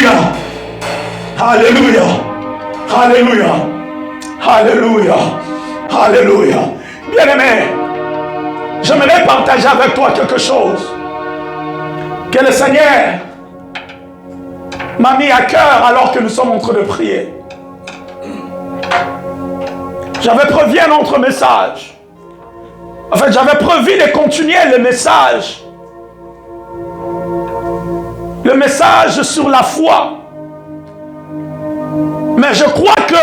Alléluia. Alléluia. Alléluia. Alléluia. Alléluia. Bien-aimé, j'aimerais partager avec toi quelque chose que le Seigneur m'a mis à cœur alors que nous sommes en train de prier. J'avais prévu un autre message. En fait, j'avais prévu de continuer le message. Le message sur la foi. Mais je crois que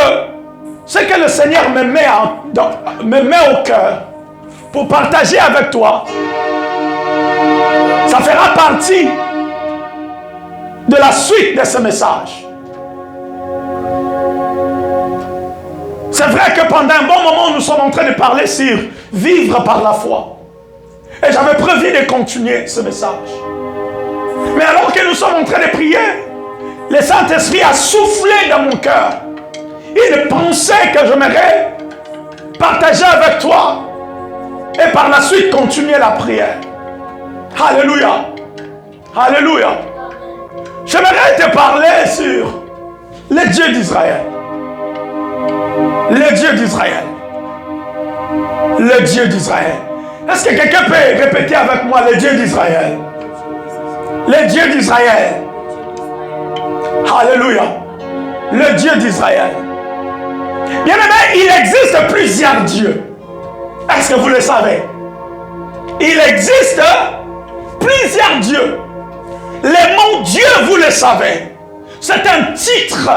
ce que le Seigneur me met au cœur pour partager avec toi, ça fera partie de la suite de ce message. C'est vrai que pendant un bon moment, nous sommes en train de parler sur vivre par la foi. Et j'avais prévu de continuer ce message. Mais alors que nous sommes en train de prier, le Saint-Esprit a soufflé dans mon cœur une pensée que j'aimerais partager avec toi et par la suite continuer la prière. Alléluia. Alléluia. J'aimerais te parler sur le Dieu d'Israël. Le Dieu d'Israël. Le Dieu d'Israël. Est-ce que quelqu'un peut répéter avec moi le Dieu d'Israël? Le Dieu d'Israël. Alléluia. Le Dieu d'Israël. Bien aimé, il existe plusieurs dieux. Est-ce que vous le savez? Il existe plusieurs dieux. Le mot Dieu, vous le savez, c'est un titre.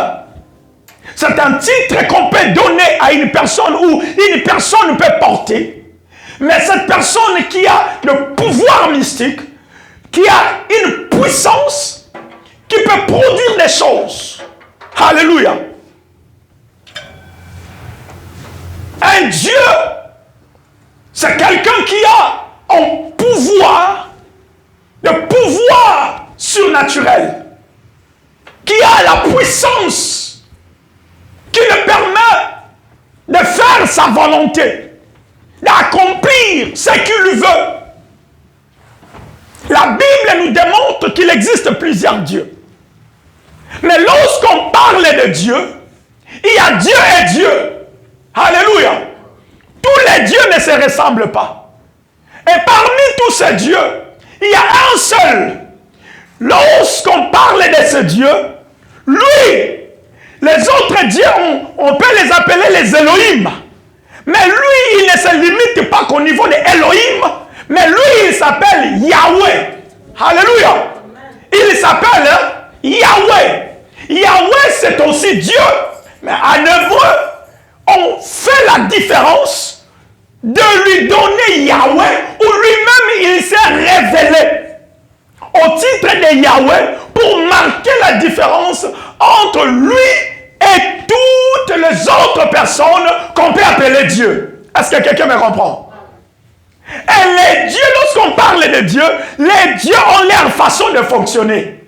C'est un titre qu'on peut donner à une personne ou une personne peut porter. Mais cette personne qui a le pouvoir mystique, qui a une puissance, qui peut produire des choses. Alléluia. Un Dieu, c'est quelqu'un qui a un pouvoir, le pouvoir surnaturel, qui a la puissance, qui le permet de faire sa volonté, d'accomplir ce qu'il veut. La Bible nous démontre qu'il existe plusieurs dieux. Mais lorsqu'on parle de Dieu, il y a Dieu et Dieu. Alléluia. Tous les dieux ne se ressemblent pas. Et parmi tous ces dieux, il y a un seul. Lorsqu'on parle de ce Dieu, lui, les autres dieux, on peut les appeler les Elohim. Mais lui, il ne se limite pas qu'au niveau de Elohim, mais lui, il s'appelle Yahweh. Alléluia. Il s'appelle Yahweh. Yahweh, c'est aussi Dieu. Mais à nouveau, on fait la différence de lui donner Yahweh, où lui-même, il s'est révélé au titre de Yahweh pour marquer la différence entre lui et toutes les autres personnes qu'on peut appeler Dieu. Est-ce que quelqu'un me comprend? Et les dieux, lorsqu'on parle de Dieu, les dieux ont leur façon de fonctionner.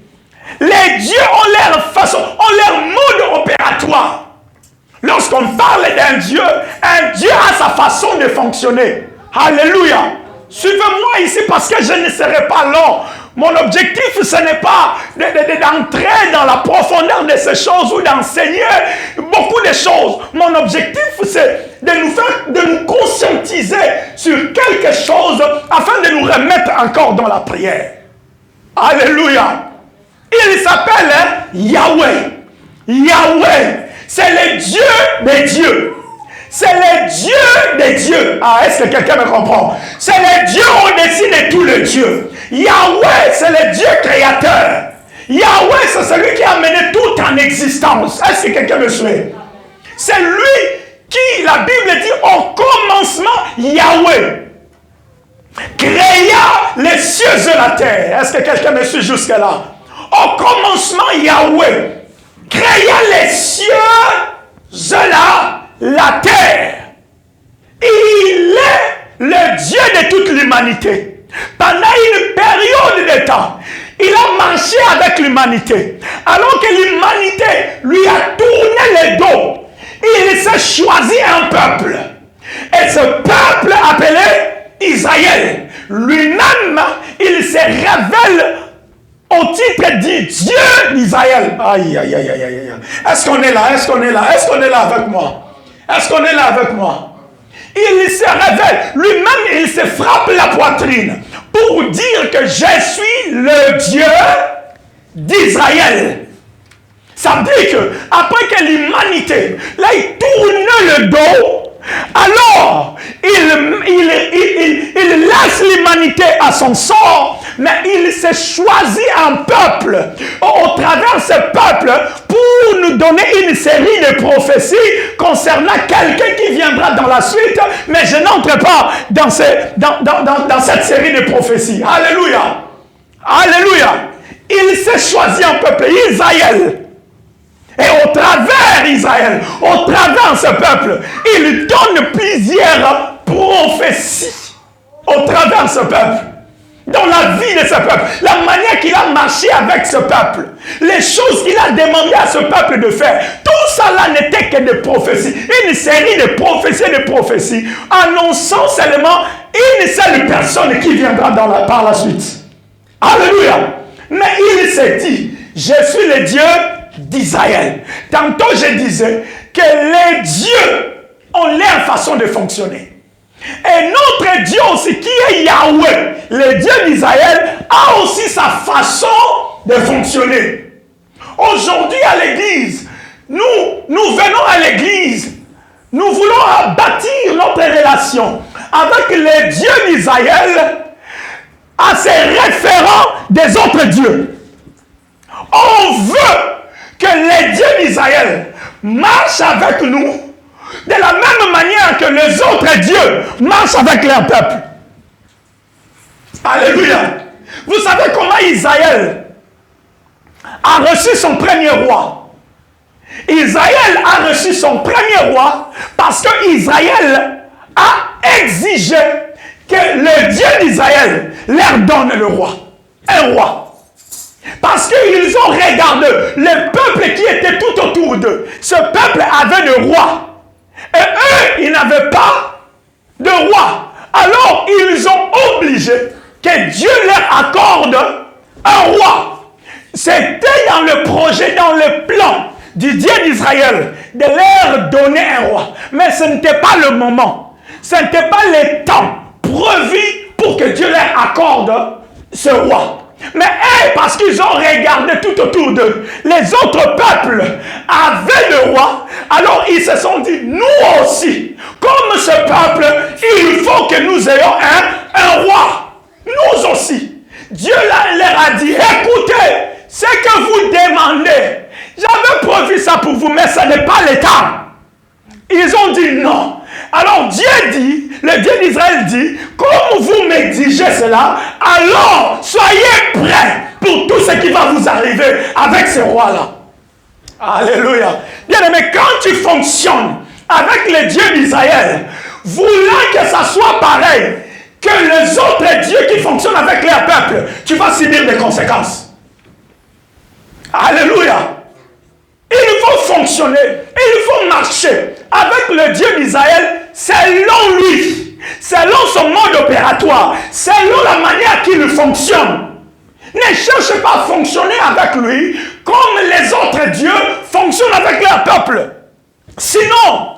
Les dieux ont leur façon, ont leur mode opératoire. Lorsqu'on parle d'un Dieu a sa façon de fonctionner. Alléluia. Suivez-moi ici parce que je ne serai pas long. Mon objectif, ce n'est pas d'entrer dans la profondeur de ces choses ou d'enseigner beaucoup de choses. Mon objectif, c'est de nous conscientiser sur quelque chose afin de nous remettre encore dans la prière. Alléluia. Il s'appelle Yahweh. Yahweh, c'est le Dieu des dieux. C'est le Dieu des dieux. Ah, est-ce que quelqu'un me comprend? C'est le Dieu au-dessus de tous les dieux. Yahweh, c'est le Dieu créateur. Yahweh, c'est celui qui a amené tout en existence. Est-ce que quelqu'un me suit? C'est lui qui, la Bible dit, au commencement, Yahweh créa les cieux et la terre. Est-ce que quelqu'un me suit jusque-là? Au commencement, Yahweh créa les cieux et la terre. Il est le Dieu de toute l'humanité. Pendant une période de temps, il a marché avec l'humanité. Alors que l'humanité lui a tourné le dos, il s'est choisi un peuple. Et ce peuple appelé Israël, lui-même, il se révèle au titre du Dieu d'Israël. Aïe, aïe, aïe, aïe, aïe. Est-ce qu'on est là? Est-ce qu'on est là? Est-ce qu'on est là avec moi? Est-ce qu'on est là avec moi? Il se révèle. Lui-même, il se frappe la poitrine pour dire que je suis le Dieu d'Israël. Ça veut dire que après que l'humanité, là, il tourne le dos, alors il laisse l'humanité à son sort, mais il s'est choisi un peuple au travers de ce peuple pour nous donner une série de prophéties concernant quelqu'un qui viendra dans la suite, mais je n'entre pas dans cette série de prophéties. Alléluia. Alléluia. Il s'est choisi un peuple, Israël. Et au travers Israël, au travers ce peuple, il donne plusieurs prophéties au travers ce peuple. Dans la vie de ce peuple, la manière qu'il a marché avec ce peuple, les choses qu'il a demandé à ce peuple de faire, tout cela n'était que des prophéties, une série de prophéties, annonçant seulement une seule personne qui viendra par la suite. Alléluia. Mais il s'est dit, je suis le Dieu d'Israël. Tantôt je disais que les dieux ont leur façon de fonctionner. Et notre Dieu aussi, qui est Yahweh, le Dieu d'Israël, a aussi sa façon de fonctionner. Aujourd'hui à l'église, nous venons à l'église, nous voulons bâtir notre relation avec le Dieu d'Israël à ses référents des autres dieux. On veut que les dieux d'Israël marchent avec nous de la même manière que les autres dieux marchent avec leur peuple. Alléluia. Vous savez comment Israël a reçu son premier roi? Israël a reçu son premier roi parce que Israël a exigé que le Dieu d'Israël leur donne le roi. Un roi. Parce qu'ils ont regardé le peuple qui était tout autour d'eux. Ce peuple avait de roi. Et eux, ils n'avaient pas de roi. Alors, ils ont obligé que Dieu leur accorde un roi. C'était dans le projet, dans le plan du Dieu d'Israël de leur donner un roi. Mais ce n'était pas le moment. Ce n'était pas le temps prévu pour que Dieu leur accorde ce roi. Mais parce qu'ils ont regardé tout autour d'eux, les autres peuples avaient le roi, alors ils se sont dit, nous aussi, comme ce peuple, il faut que nous ayons un roi. Nous aussi. Dieu leur a dit, écoutez, ce que vous demandez, j'avais prévu ça pour vous, mais ce n'est pas le temps. Ils ont dit non. Alors Dieu dit, le Dieu d'Israël dit, comme vous m'exigez cela, alors soyez prêts pour tout ce qui va vous arriver avec ce roi-là. Alléluia. Bien aimé, quand tu fonctionnes avec le Dieu d'Israël, voulant que ça soit pareil que les autres dieux qui fonctionnent avec leur peuple, tu vas subir des conséquences. Alléluia. Il faut fonctionner, il faut marcher avec le Dieu d'Israël selon lui, selon son mode opératoire, selon la manière qu'il fonctionne. Ne cherche pas à fonctionner avec lui comme les autres dieux fonctionnent avec leur peuple. Sinon,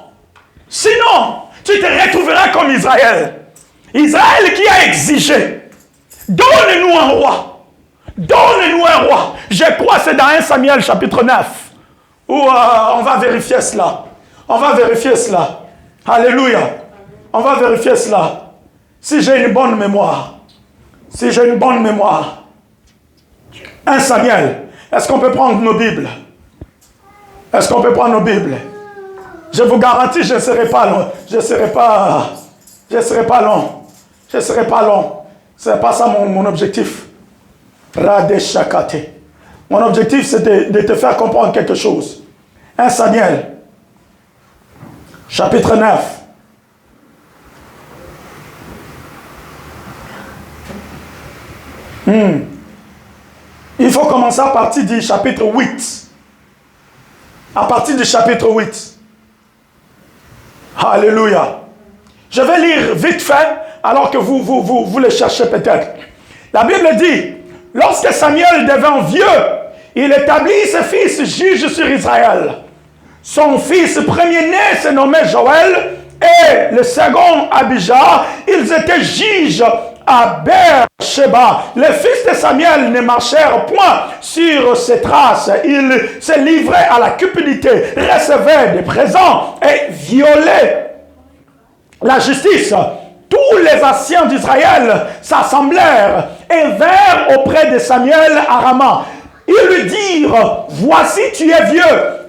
tu te retrouveras comme Israël. Israël qui a exigé, donne-nous un roi. Donne-nous un roi. Je crois que c'est dans 1 Samuel chapitre 9. Où on va vérifier cela. On va vérifier cela. Alléluia. On va vérifier cela. Si j'ai une bonne mémoire. Si j'ai une bonne mémoire. 1 Samuel. Est-ce qu'on peut prendre nos Bibles? Est-ce qu'on peut prendre nos Bibles? Je vous garantis, je ne serai pas long. Je ne serai pas long. Ce n'est pas ça mon objectif. Radeshakate. Mon objectif, c'est de te faire comprendre quelque chose. 1 Samuel, chapitre 9. Il faut commencer à partir du chapitre 8. À partir du chapitre 8. Alléluia. Je vais lire vite fait, alors que vous le cherchez peut-être. La Bible dit, lorsque Samuel devint vieux, il établit ses fils juges sur Israël. Son fils premier-né se nommait Joël et le second Abijah. Ils étaient juges à Beersheba. Les fils de Samuel ne marchèrent point sur ses traces. Ils se livraient à la cupidité, recevaient des présents et violaient la justice. Tous les anciens d'Israël s'assemblèrent et vinrent auprès de Samuel à Rama. Ils lui dirent, voici tu es vieux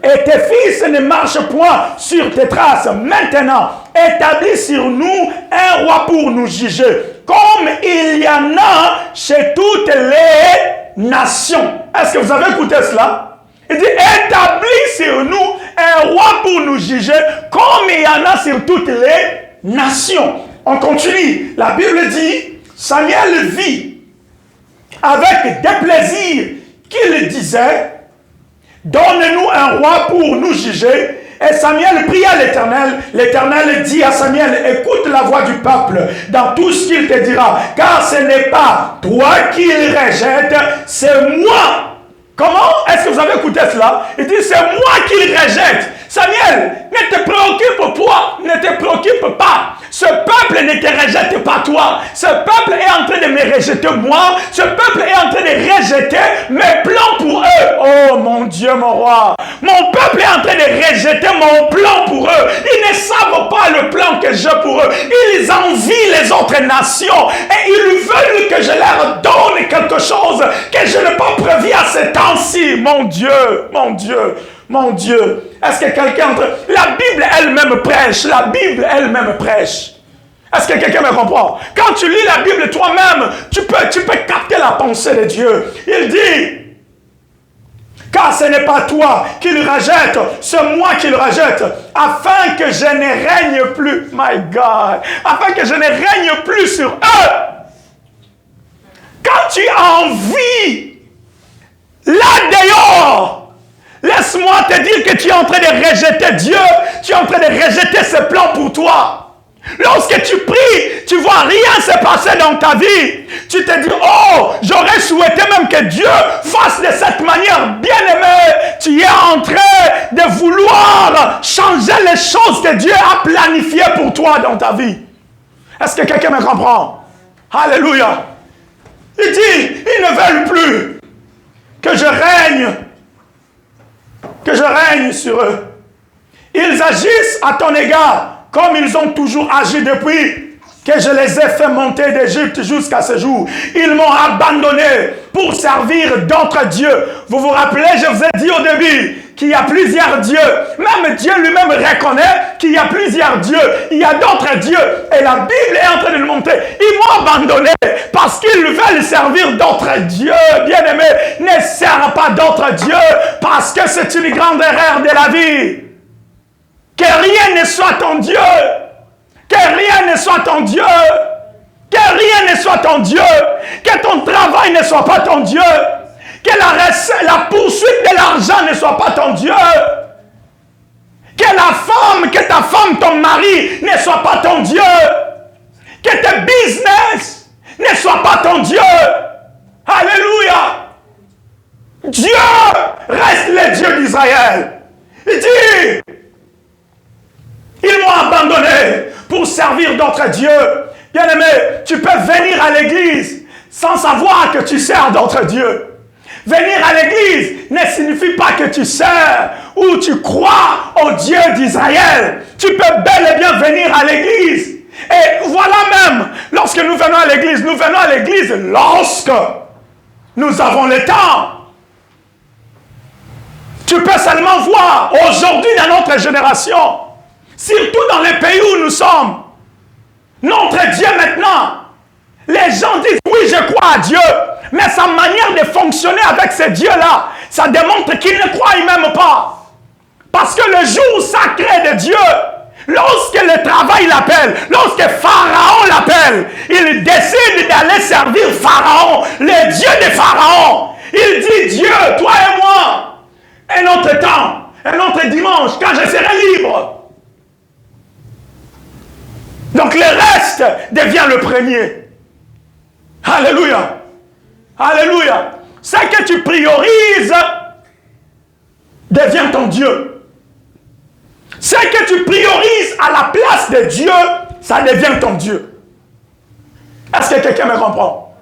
et tes fils ne marchent point sur tes traces. Maintenant, établis sur nous un roi pour nous juger, comme il y en a chez toutes les nations. Est-ce que vous avez écouté cela? Il dit, établis sur nous un roi pour nous juger, comme il y en a sur toutes les nations. On continue. La Bible dit, Samuel vit avec déplaisir qu'il disait, donne-nous un roi pour nous juger. Et Samuel pria l'Éternel. L'Éternel dit à Samuel, écoute la voix du peuple dans tout ce qu'il te dira, car ce n'est pas toi qu'il rejette, c'est moi. Comment est-ce que vous avez écouté cela? Il dit, c'est moi qu'il rejette. Samuel, ne te préoccupe pas, ne te préoccupe pas. Ce peuple ne te rejette pas toi. Ce peuple est en train de me rejeter moi. Ce peuple est en train de rejeter mes plans pour eux. Oh mon Dieu, mon roi. Mon peuple est en train de rejeter mon plan pour eux. Ils ne savent pas le plan que j'ai pour eux. Ils envient les autres nations et ils veulent que je leur donne quelque chose que je n'ai pas prévu à ce temps-ci. Mon Dieu, mon Dieu. Mon Dieu, est-ce que quelqu'un entre... La Bible elle-même prêche, la Bible elle-même prêche. Est-ce que quelqu'un me comprend? Quand tu lis la Bible toi-même, tu peux capter la pensée de Dieu. Il dit, car ce n'est pas toi qui le rejette, c'est moi qui le rejette, afin que je ne règne plus, my God, afin que je ne règne plus sur eux. Quand tu envies là dehors, laisse-moi te dire que tu es en train de rejeter Dieu. Tu es en train de rejeter ses plans pour toi. Lorsque tu pries, tu vois rien se passer dans ta vie. Tu te dis, oh, j'aurais souhaité même que Dieu fasse de cette manière. Bien-aimé, tu es en train de vouloir changer les choses que Dieu a planifiées pour toi dans ta vie. Est-ce que quelqu'un me comprend? Alléluia. Il dit, ils ne veulent plus que je règne sur eux. Ils agissent à ton égard comme ils ont toujours agi depuis que je les ai fait monter d'Égypte jusqu'à ce jour. Ils m'ont abandonné pour servir d'autres dieux. Vous vous rappelez, je vous ai dit au début qu'il y a plusieurs dieux. Même Dieu lui-même reconnaît qu'il y a plusieurs dieux. Il y a d'autres dieux. Et la Bible est en train de le montrer. Ils m'ont abandonné parce qu'ils veulent servir d'autres dieux. Bien-aimé, ne sers pas d'autres dieux parce que c'est une grande erreur de la vie. Que rien ne soit ton Dieu. Que rien ne soit ton Dieu. Que rien ne soit ton Dieu. Que ton travail ne soit pas ton Dieu. Que la poursuite de l'argent ne soit pas ton Dieu. Que ta femme, ton mari ne soit pas ton Dieu. Que tes business ne soit pas ton Dieu. Alléluia. Dieu reste le Dieu d'Israël. Il dit, ils m'ont abandonné pour servir d'autres dieux. Bien-aimé, tu peux venir à l'église sans savoir que tu sers d'autres dieux. Venir à l'église ne signifie pas que tu sers ou tu crois au Dieu d'Israël. Tu peux bel et bien venir à l'église. Et voilà même, lorsque nous venons à l'église lorsque nous avons le temps. Tu peux seulement voir aujourd'hui dans notre génération, surtout dans les pays où nous sommes, notre Dieu maintenant, les gens disent oui je crois à Dieu, mais sa manière de fonctionner avec ce Dieu-là, ça démontre qu'il ne croit même pas. Parce que le jour sacré de Dieu, lorsque le travail l'appelle, lorsque Pharaon l'appelle, il décide d'aller servir Pharaon, le Dieu de Pharaon. Il dit Dieu, toi et moi, un autre temps, un autre dimanche, quand je serai libre. Donc le reste devient le premier. Alléluia. Alléluia. Ce que tu priorises devient ton Dieu. Ce que tu priorises à la place de Dieu, ça devient ton Dieu. Est-ce que quelqu'un me comprend?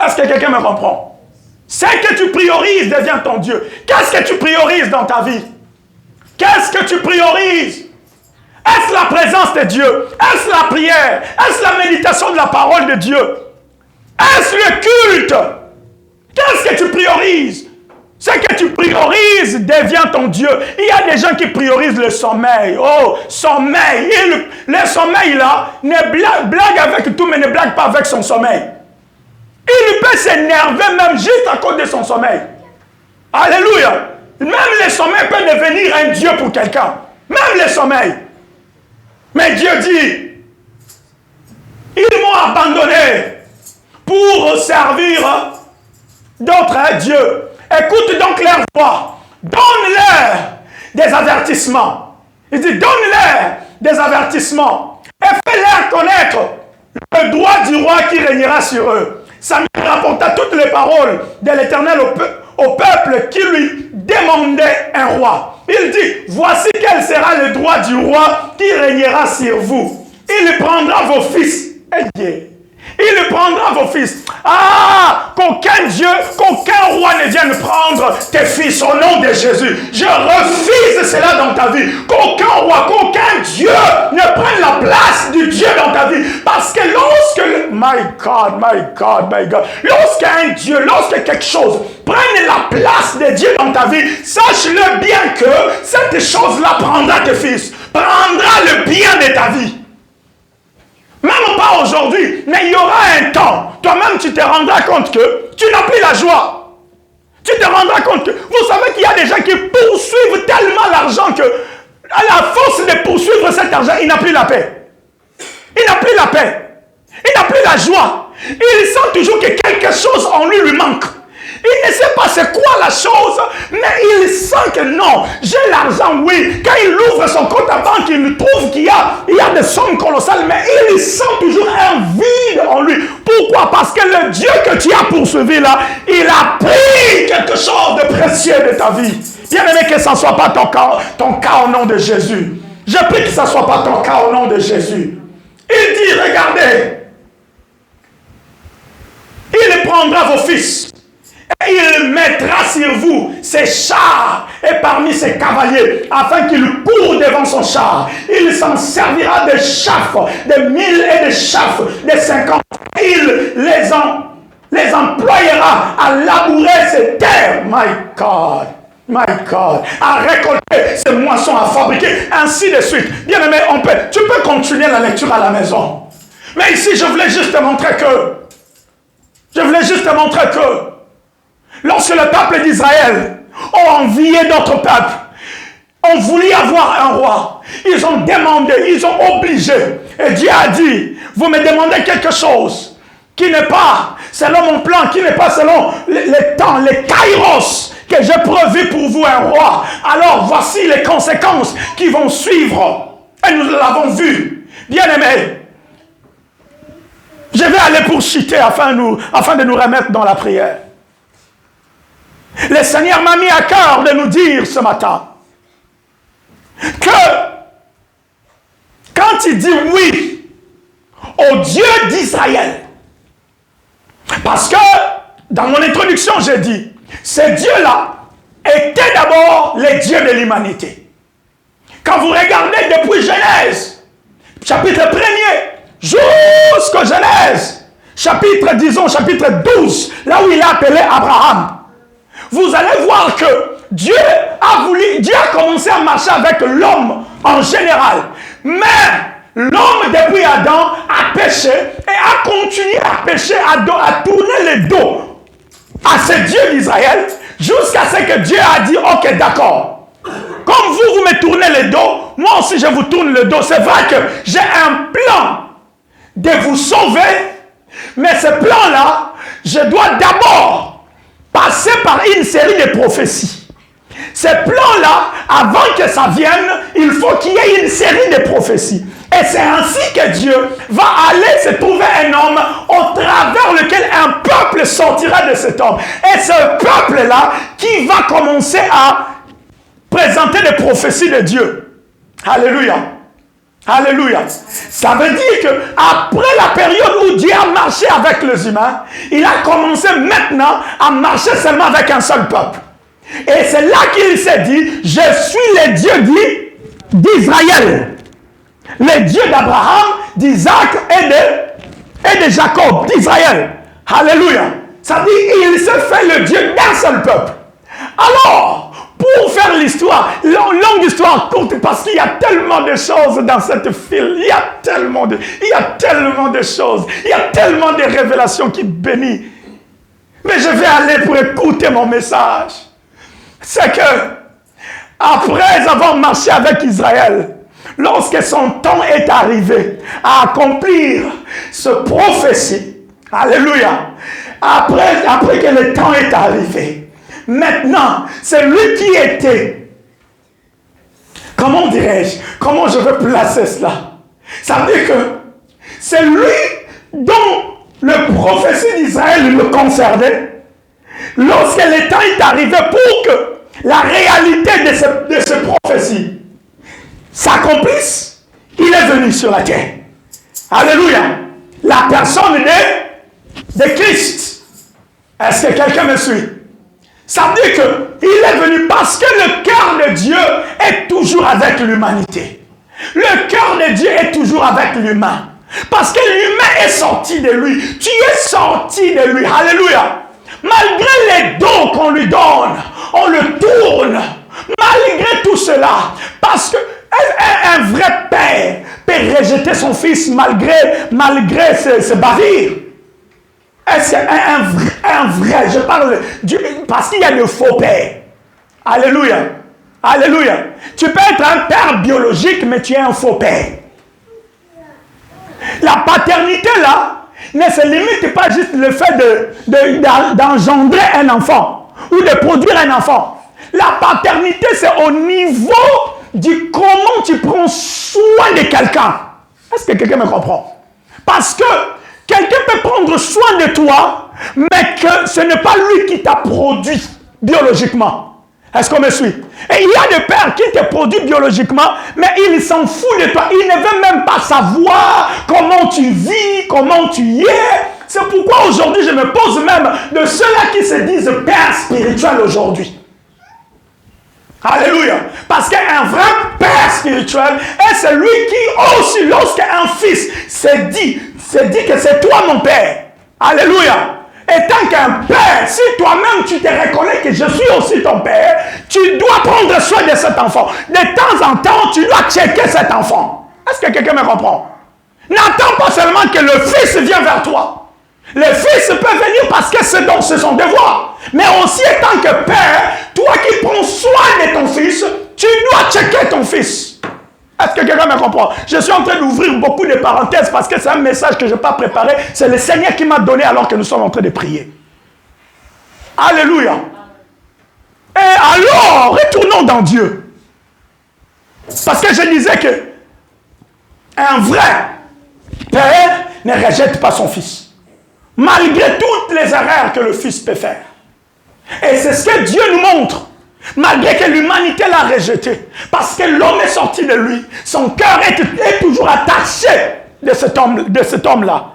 Est-ce que quelqu'un me comprend? Ce que tu priorises devient ton Dieu. Qu'est-ce que tu priorises dans ta vie? Qu'est-ce que tu priorises? Est-ce la présence de Dieu? Est-ce la prière? Est-ce la méditation de la parole de Dieu? Est-ce le culte? Qu'est-ce que tu priorises? Ce que tu priorises devient ton Dieu. Il y a des gens qui priorisent le sommeil. Oh, sommeil. Et le sommeil là, blague avec tout, mais ne blague pas avec son sommeil. Il peut s'énerver même juste à cause de son sommeil. Alléluia. Même le sommeil peut devenir un Dieu pour quelqu'un. Même le sommeil. Mais Dieu dit, ils m'ont abandonné pour servir d'autres dieux. Écoute donc leur voix. Donne-leur des avertissements. Il dit, donne-leur des avertissements. Et fais-leur connaître le droit du roi qui régnera sur eux. Samuel rapporta toutes les paroles de l'Éternel au peuple qui lui demandait un roi. Il dit, voici quel sera le droit du roi qui régnera sur vous. Il prendra vos fils. Il prendra vos fils. Ah, qu'aucun Dieu, qu'aucun roi ne vienne prendre tes fils au nom de Jésus. Je refuse cela dans ta vie. Qu'aucun roi, qu'aucun Dieu ne prenne la place du Dieu dans ta vie. Parce que lorsque, my God, lorsqu'un Dieu, lorsque quelque chose prenne la place de Dieu dans ta vie, sache-le bien que cette chose-là prendra tes fils, prendra le bien de ta vie. Même pas aujourd'hui, mais il y aura un temps. Toi-même, tu te rendras compte que tu n'as plus la joie. Tu te rendras compte que, vous savez qu'il y a des gens qui poursuivent tellement l'argent que, à la force de poursuivre cet argent, il n'a plus la paix. Il n'a plus la paix. Il n'a plus la joie. Il sent toujours que quelque chose en lui manque. Il ne sait pas c'est quoi la chose, mais il sent que non, j'ai l'argent, oui. Quand il ouvre son compte à banque, il trouve qu'il y a des sommes colossales, mais il sent toujours un vide en lui. Pourquoi? Parce que le Dieu que tu as poursuivi là, il a pris quelque chose de précieux de ta vie. Bien aimé, que ça ne soit pas ton cas au nom de Jésus. Je prie que ça ne soit pas ton cas au nom de Jésus. Il dit, regardez, il prendra vos fils. Et il mettra sur vous ses chars et parmi ses cavaliers, afin qu'ils courent devant son char. Il s'en servira de chaffes, de 1000 et de chaffes, de 50. Il les employera à labourer ses terres. My God, à récolter ses moissons, à fabriquer, ainsi de suite. Bien aimé, tu peux continuer la lecture à la maison. Mais ici, je voulais juste te montrer que lorsque le peuple d'Israël a envié d'autres peuples, ont voulu avoir un roi, ils ont demandé, ils ont obligé. Et Dieu a dit, vous me demandez quelque chose qui n'est pas selon mon plan, qui n'est pas selon les temps, les kairos que j'ai prévu pour vous un roi. Alors voici les conséquences qui vont suivre. Et nous l'avons vu. Bien aimé, je vais aller pour citer afin de nous remettre dans la prière. Le Seigneur m'a mis à cœur de nous dire ce matin que quand il dit oui au Dieu d'Israël, parce que dans mon introduction j'ai dit, ce Dieu-là était d'abord le Dieu de l'humanité. Quand vous regardez depuis Genèse, chapitre 1er, jusqu'au Genèse, chapitre 12, là où il a appelé Abraham, vous allez voir que Dieu a commencé à marcher avec l'homme en général. Mais l'homme depuis Adam a péché et a continué à pécher, à tourner le dos à ce Dieu d'Israël jusqu'à ce que Dieu a dit, ok, d'accord. Comme vous me tournez le dos, moi aussi je vous tourne le dos. C'est vrai que j'ai un plan de vous sauver, mais ce plan-là, je dois d'abord passer par une série de prophéties. Ce plan-là, avant que ça vienne, il faut qu'il y ait une série de prophéties. Et Et c'est ainsi que Dieu va aller se trouver un homme au travers lequel un peuple sortira de cet homme. Et ce peuple-là qui va commencer à présenter des prophéties de Dieu. Alléluia. Alléluia. Ça veut dire qu'après la période où Dieu a marché avec les humains, il a commencé maintenant à marcher seulement avec un seul peuple. Et c'est là qu'il s'est dit, je suis le Dieu d'Israël. Le Dieu d'Abraham, d'Isaac et de Jacob, d'Israël. Alléluia. Ça dit, il se fait le Dieu d'un seul peuple. Alors, pour faire l'histoire, longue histoire courte, parce qu'il y a tellement de choses dans cette file, il y a tellement de choses, il y a tellement de révélations qui bénissent. Mais je vais aller pour écouter mon message. C'est que, après avoir marché avec Israël, lorsque son temps est arrivé à accomplir ce prophétie, alléluia, après que le temps est arrivé, maintenant, c'est lui qui était, comment dirais-je, comment je vais placer cela? Ça veut dire que c'est lui dont le prophétie d'Israël le concernait. Lorsque le temps est arrivé pour que la réalité de ce prophétie s'accomplisse, il est venu sur la terre. Alléluia. La personne de Christ. Est-ce que quelqu'un me suit? Ça veut dire qu'il est venu parce que le cœur de Dieu est toujours avec l'humanité. Le cœur de Dieu est toujours avec l'humain. Parce que l'humain est sorti de lui. Tu es sorti de lui. Alléluia. Malgré les dons qu'on lui donne, on le tourne. Malgré tout cela, parce que un vrai père peut rejeter son fils malgré ses bavures. Est-ce un vrai, je parle parce qu'il y a le faux père. Alléluia. Alléluia. Tu peux être un père biologique, mais tu es un faux père. La paternité là ne se limite pas juste le fait d'engendrer un enfant ou de produire un enfant. La paternité, c'est au niveau du comment tu prends soin de quelqu'un. Est-ce que quelqu'un me comprend? Parce que quelqu'un peut prendre soin de toi, mais que ce n'est pas lui qui t'a produit biologiquement. Est-ce qu'on me suit? Et il y a des pères qui te produisent biologiquement, mais il s'en fout de toi. Il ne veut même pas savoir comment tu vis, comment tu y es. C'est pourquoi aujourd'hui, je me pose même de ceux-là qui se disent pères spirituels aujourd'hui. Alléluia. Parce qu'un vrai père spirituel est celui qui aussi, lorsqu'un fils se dit que c'est toi mon père. Alléluia. Et tant qu'un père, si toi-même tu te reconnais que je suis aussi ton père, tu dois prendre soin de cet enfant. De temps en temps, tu dois checker cet enfant. Est-ce que quelqu'un me comprend? N'attends pas seulement que le fils vienne vers toi. Le fils peut venir parce que c'est son devoir. Mais aussi, en tant que père, toi qui prends soin de ton fils, tu dois checker ton fils. Est-ce que quelqu'un me comprend? Je suis en train d'ouvrir beaucoup de parenthèses parce que c'est un message que je n'ai pas préparé. C'est le Seigneur qui m'a donné alors que nous sommes en train de prier. Alléluia. Et alors, retournons dans Dieu. Parce que je disais que un vrai père ne rejette pas son fils. Malgré toutes les erreurs que le fils peut faire. Et c'est ce que Dieu nous montre. Malgré que l'humanité l'a rejeté. Parce que l'homme est sorti de lui. Son cœur est toujours attaché de cet homme-là.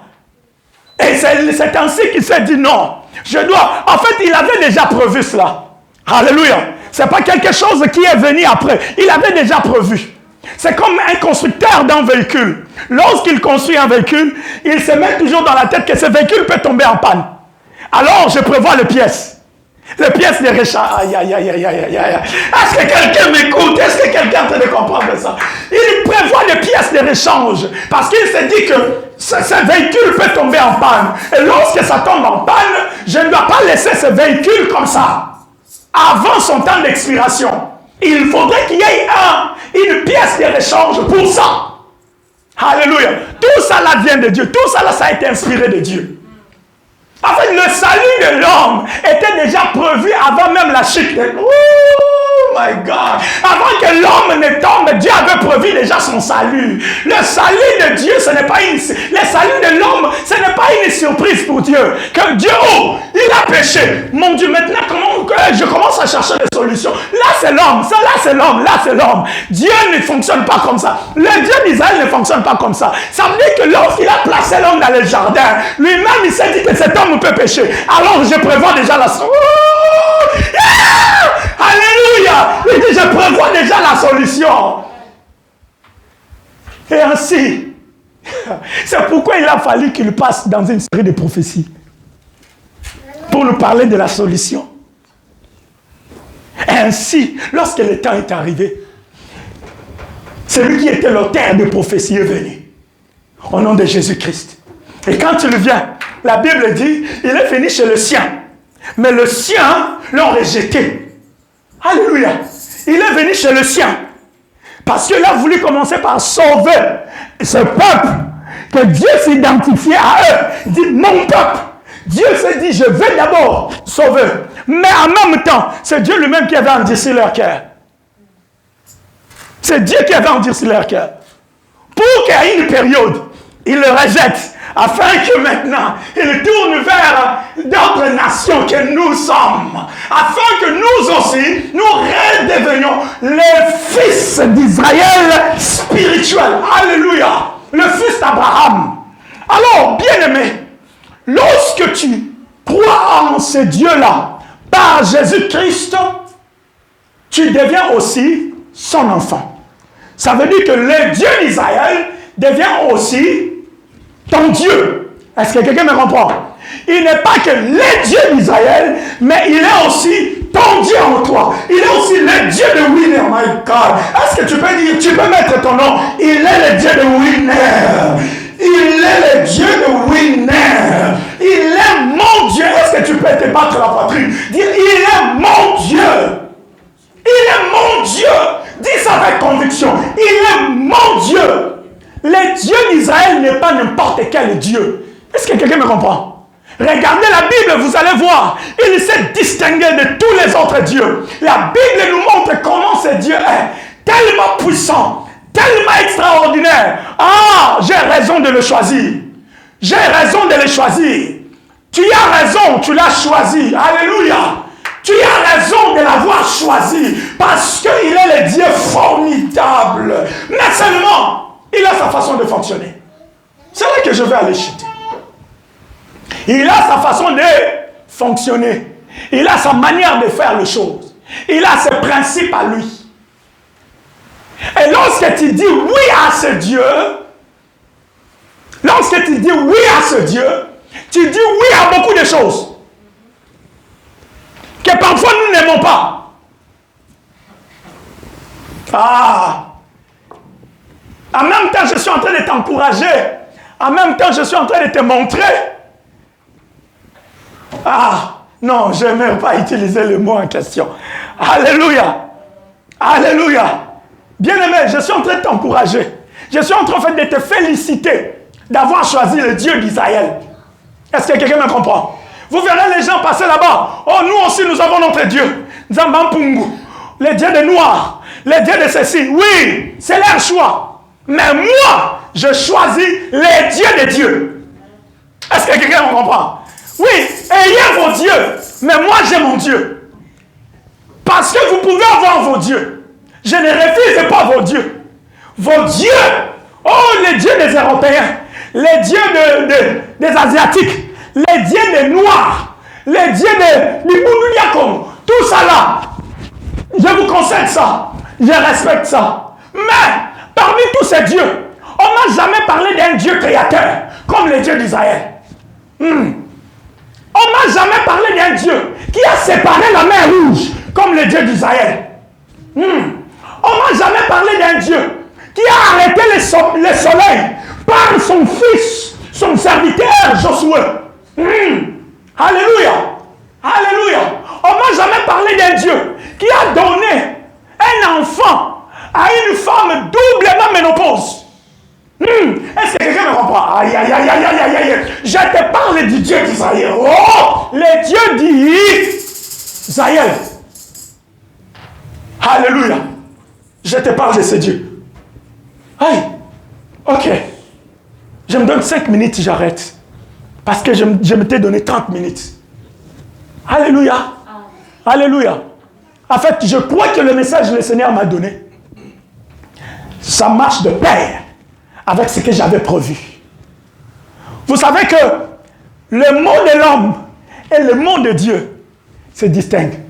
Et c'est ainsi qu'il s'est dit non. Je dois... En fait, il avait déjà prévu cela. Alléluia. Ce n'est pas quelque chose qui est venu après. Il avait déjà prévu. C'est comme un constructeur d'un véhicule. Lorsqu'il construit un véhicule, il se met toujours dans la tête que ce véhicule peut tomber en panne. Alors, je prévois les pièces. Les pièces de rechange. Aïe, aïe, aïe, aïe, aïe, aïe. Est-ce que quelqu'un m'écoute? Est-ce que quelqu'un est en train de comprendre ça? Il prévoit les pièces de rechange. Parce qu'il se dit que ce véhicule peut tomber en panne. Et lorsque ça tombe en panne, je ne dois pas laisser ce véhicule comme ça. Avant son temps d'expiration. Il faudrait qu'il y ait une pièce de rechange pour ça. Alléluia. Tout ça là vient de Dieu. Tout ça là, ça a été inspiré de Dieu. En fait, le salut de l'homme était déjà prévu avant même la chute. my God. Avant que l'homme ne tombe, Dieu avait prévu déjà son salut. Le salut de Dieu, ce n'est pas le salut de l'homme, ce n'est pas une surprise pour Dieu. Que Dieu, oh, il a péché. Mon Dieu, maintenant, comment je commence à chercher des solutions. Là, c'est l'homme. Ça, là, c'est l'homme. Là, c'est l'homme. Dieu ne fonctionne pas comme ça. Le Dieu d'Israël ne fonctionne pas comme ça. Ça veut dire que lorsqu'il a placé l'homme dans le jardin, lui-même, il s'est dit que cet homme peut pécher. Alors, je prévois déjà la solution. Alléluia! Il dit, je prévois déjà la solution. Et ainsi, c'est pourquoi il a fallu qu'il passe dans une série de prophéties pour nous parler de la solution. Et ainsi, lorsque le temps est arrivé, celui qui était l'auteur des prophéties est venu, au nom de Jésus-Christ. Et quand il vient, la Bible dit, il est venu chez le sien, mais le sien l'ont rejeté. Alléluia. Il est venu chez le sien, parce qu'il a voulu commencer par sauver ce peuple, que Dieu s'identifiait à eux. Il dit, mon peuple. Dieu s'est dit, je vais d'abord sauver. Mais en même temps, c'est Dieu lui-même qui avait endurci leur cœur. C'est Dieu qui avait endurci leur cœur. Pour qu'à une période, il le rejette, afin que maintenant, il tourne vers d'autres nations que nous sommes. Afin que nous aussi, nous redevenions les fils d'Israël spirituels. Alléluia. Le fils d'Abraham. Alors, bien-aimé, lorsque tu crois en ce Dieu-là, par Jésus-Christ, tu deviens aussi son enfant. Ça veut dire que le Dieu d'Israël devient aussi ton Dieu. Est-ce que quelqu'un me comprend? Il n'est pas que le Dieu d'Israël, mais il est aussi ton Dieu en toi. Il est aussi le Dieu de Winner, my God. Est-ce que tu peux dire, tu peux mettre ton nom? Il est le Dieu de Winner. Il est le Dieu de Winner. Il est mon Dieu. Est-ce que tu peux te battre la poitrine? Dire, il est mon Dieu. Il est mon Dieu. Dis ça avec conviction. Il est mon Dieu. Le Dieu d'Israël n'est pas n'importe quel Dieu. Est-ce que quelqu'un me comprend? Regardez la Bible, vous allez voir. Il s'est distingué de tous les autres dieux. La Bible nous montre comment ce Dieu est. Tellement puissant, tellement extraordinaire. Ah, j'ai raison de le choisir. J'ai raison de le choisir. Tu as raison, tu l'as choisi. Alléluia. Tu as raison de l'avoir choisi. Parce qu'il est le Dieu formidable. Mais seulement, il a sa façon de fonctionner. C'est là que je vais aller chuter. Il a sa façon de fonctionner. Il a sa manière de faire les choses. Il a ses principes à lui. Et lorsque tu dis oui à ce Dieu, lorsque tu dis oui à ce Dieu, tu dis oui à beaucoup de choses que parfois nous n'aimons pas. Ah! En même temps, je suis en train de t'encourager. En même temps, je suis en train de te montrer. Ah! Non, je n'aime pas utiliser le mot en question. Alléluia! Alléluia! Bien-aimé, je suis en train de t'encourager. Je suis en train de te féliciter d'avoir choisi le Dieu d'Israël. Est-ce que quelqu'un me comprend? Vous verrez les gens passer là-bas. Oh, nous aussi, nous avons notre Dieu. Nzambampungu, le Dieu des Noirs, le Dieu de ceci. Oui, c'est leur choix. Mais moi, je choisis les dieux de Dieu. Est-ce que quelqu'un me comprend? Oui, ayez vos dieux. Mais moi, j'ai mon Dieu. Parce que vous pouvez avoir vos dieux. Je ne refuse pas vos dieux. Vos dieux, oh, les dieux des Européens, les dieux des Asiatiques, les dieux des Noirs, les dieux du Boudouliakom, tout ça là, je vous concède ça, je respecte ça. Mais, parmi tous ces dieux, on n'a jamais parlé d'un Dieu créateur, comme le Dieu d'Israël. On n'a jamais parlé d'un Dieu qui a séparé la mer Rouge, comme le Dieu d'Israël. On n'a jamais parlé d'un Dieu qui a arrêté le soleil par son fils, son serviteur Josué. Alléluia. Alléluia. On n'a jamais parlé d'un Dieu qui a donné un enfant à une femme doublement ménopause. Est-ce que quelqu'un me comprend? Aïe, aïe, aïe, aïe, aïe, aïe. Je te parle du Dieu d'Israël. Oh, le Dieu d'Israël. Alléluia. Je te parle de ce Dieu. Aïe. Ok. Je me donne 5 minutes, j'arrête. Parce que je m'étais donné 30 minutes. Alléluia. Alléluia. En fait, je crois que le message que le Seigneur m'a donné, ça marche de pair avec ce que j'avais prévu. Vous savez que le mot de l'homme et le mot de Dieu se distinguent.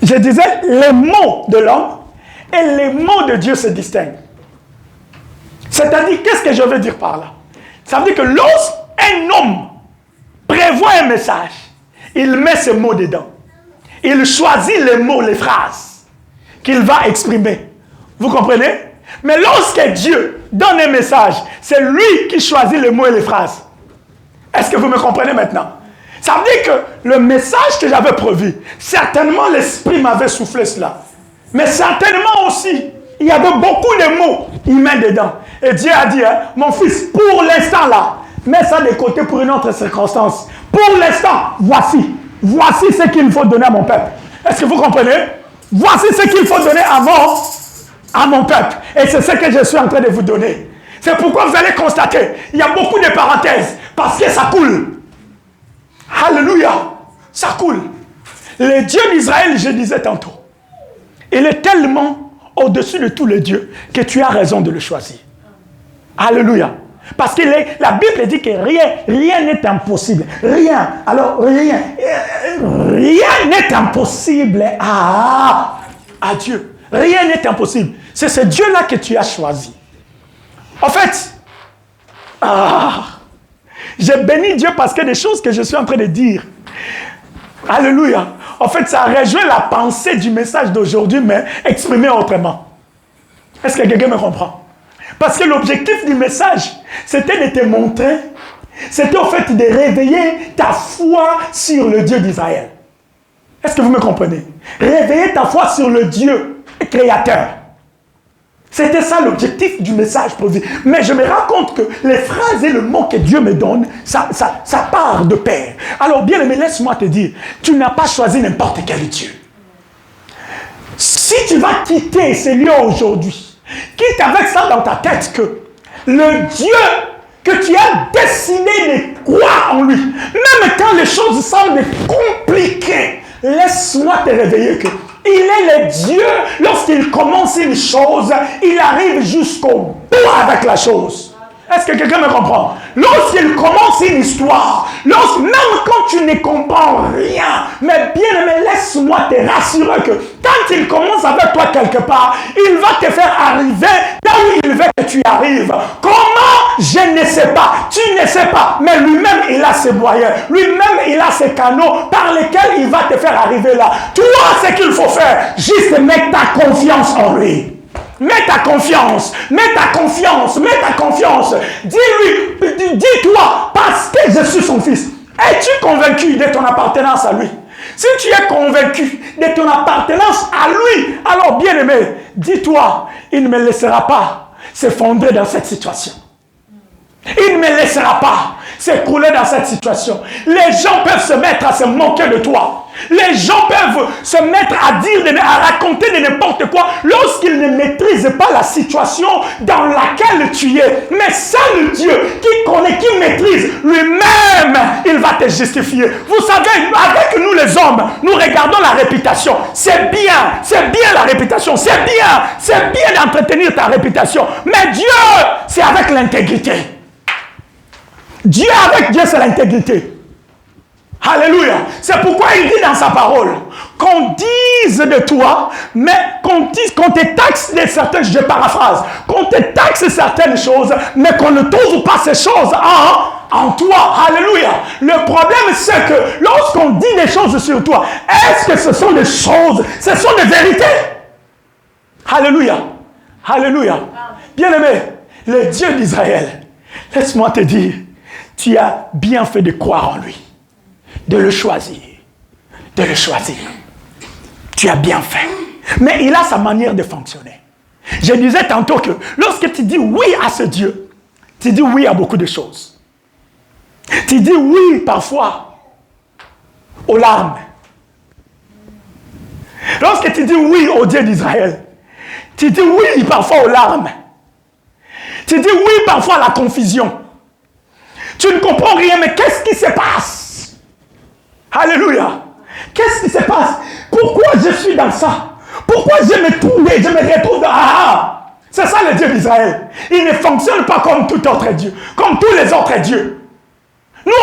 Je disais, les mots de l'homme et les mots de Dieu se distinguent. C'est-à-dire, qu'est-ce que je veux dire par là? Ça veut dire que lorsqu'un homme prévoit un message, il met ses mots dedans. Il choisit les mots, les phrases qu'il va exprimer. Vous comprenez? Mais lorsque Dieu donne un message, c'est lui qui choisit les mots et les phrases. Est-ce que vous me comprenez maintenant? Ça veut dire que le message que j'avais prévu, certainement l'Esprit m'avait soufflé cela. Mais certainement aussi, il y avait beaucoup de mots, il met dedans. Et Dieu a dit, hein, mon fils, pour l'instant là, mets ça de côté pour une autre circonstance. Pour l'instant, voici ce qu'il faut donner à mon peuple. Est-ce que vous comprenez? Voici ce qu'il faut donner à mon peuple. Et c'est ce que je suis en train de vous donner. C'est pourquoi vous allez constater, il y a beaucoup de parenthèses, parce que ça coule. Alléluia, ça coule. Le Dieu d'Israël, je disais tantôt, il est tellement au-dessus de tous les dieux que tu as raison de le choisir. Alléluia. Parce que la Bible dit que rien n'est impossible. Rien. Alors, rien n'est impossible à Dieu. Rien n'est impossible. C'est ce Dieu-là que tu as choisi. En fait, j'ai béni Dieu parce que des choses que je suis en train de dire, alléluia, en fait, ça rejoint la pensée du message d'aujourd'hui, mais exprimé autrement. Est-ce que quelqu'un me comprend? Parce que l'objectif du message, c'était de te montrer, c'était au fait de réveiller ta foi sur le Dieu d'Israël. Est-ce que vous me comprenez? Réveiller ta foi sur le Dieu créateur. C'était ça l'objectif du message prévu. Mais je me rends compte que les phrases et le mot que Dieu me donne, ça part de pair. Alors bien aimé, laisse-moi te dire, tu n'as pas choisi n'importe quel Dieu. Si tu vas quitter ces lieux aujourd'hui, quitte avec ça dans ta tête que le Dieu que tu as décidé de croire en lui, même quand les choses semblent compliquées, laisse-moi te réveiller que il est le Dieu, lorsqu'il commence une chose, il arrive jusqu'au bout avec la chose. Est-ce que quelqu'un me comprend? Lorsqu'il commence une histoire, même quand tu ne comprends rien, mais bien aimé, laisse-moi te rassurer que quand il commence avec toi quelque part, il va te faire arriver là où il veut que tu arrives. Comment? Je ne sais pas. Tu ne sais pas. Mais lui-même, il a ses moyens. Lui-même, il a ses canaux par lesquels il va te faire arriver là. Toi, ce qu'il faut faire, juste mettre ta confiance en lui. Mets ta confiance, mets ta confiance, mets ta confiance. Dis-lui, dis-toi, parce que je suis son fils. Es-tu convaincu de ton appartenance à lui? Si tu es convaincu de ton appartenance à lui, alors bien aimé, dis-toi, il ne me laissera pas s'effondrer dans cette situation. Il ne me laissera pas s'écrouler dans cette situation. Les gens peuvent se mettre à se moquer de toi. Les gens peuvent se mettre à raconter de n'importe quoi lorsqu'ils ne maîtrisent pas la situation dans laquelle tu es. Mais c'est le Dieu qui connaît, qui maîtrise lui-même, il va te justifier. Vous savez, avec nous les hommes, nous regardons la réputation. C'est bien la réputation, c'est bien d'entretenir ta réputation. Mais Dieu, c'est avec l'intégrité. Dieu avec Dieu, c'est l'intégrité. Alléluia. C'est pourquoi il dit dans sa parole qu'on dise de toi, mais qu'on te taxe de certaines, je paraphrase, qu'on te taxe certaines choses, mais qu'on ne trouve pas ces choses en toi. Alléluia. Le problème, c'est que lorsqu'on dit des choses sur toi, est-ce que ce sont des choses, ce sont des vérités? Alléluia. Alléluia. Bien-aimé, le Dieu d'Israël, laisse-moi te dire, tu as bien fait de croire en lui, de le choisir, de le choisir. Tu as bien fait. Mais il a sa manière de fonctionner. Je disais tantôt que lorsque tu dis oui à ce Dieu, tu dis oui à beaucoup de choses. Tu dis oui parfois aux larmes. Lorsque tu dis oui au Dieu d'Israël, tu dis oui parfois aux larmes. Tu dis oui parfois à la confusion. Tu ne comprends rien, mais qu'est-ce qui se passe? Alléluia. Qu'est-ce qui se passe? Pourquoi je suis dans ça? Pourquoi je me retrouve dans... C'est ça le Dieu d'Israël. Il ne fonctionne pas comme tout autre Dieu, comme tous les autres dieux.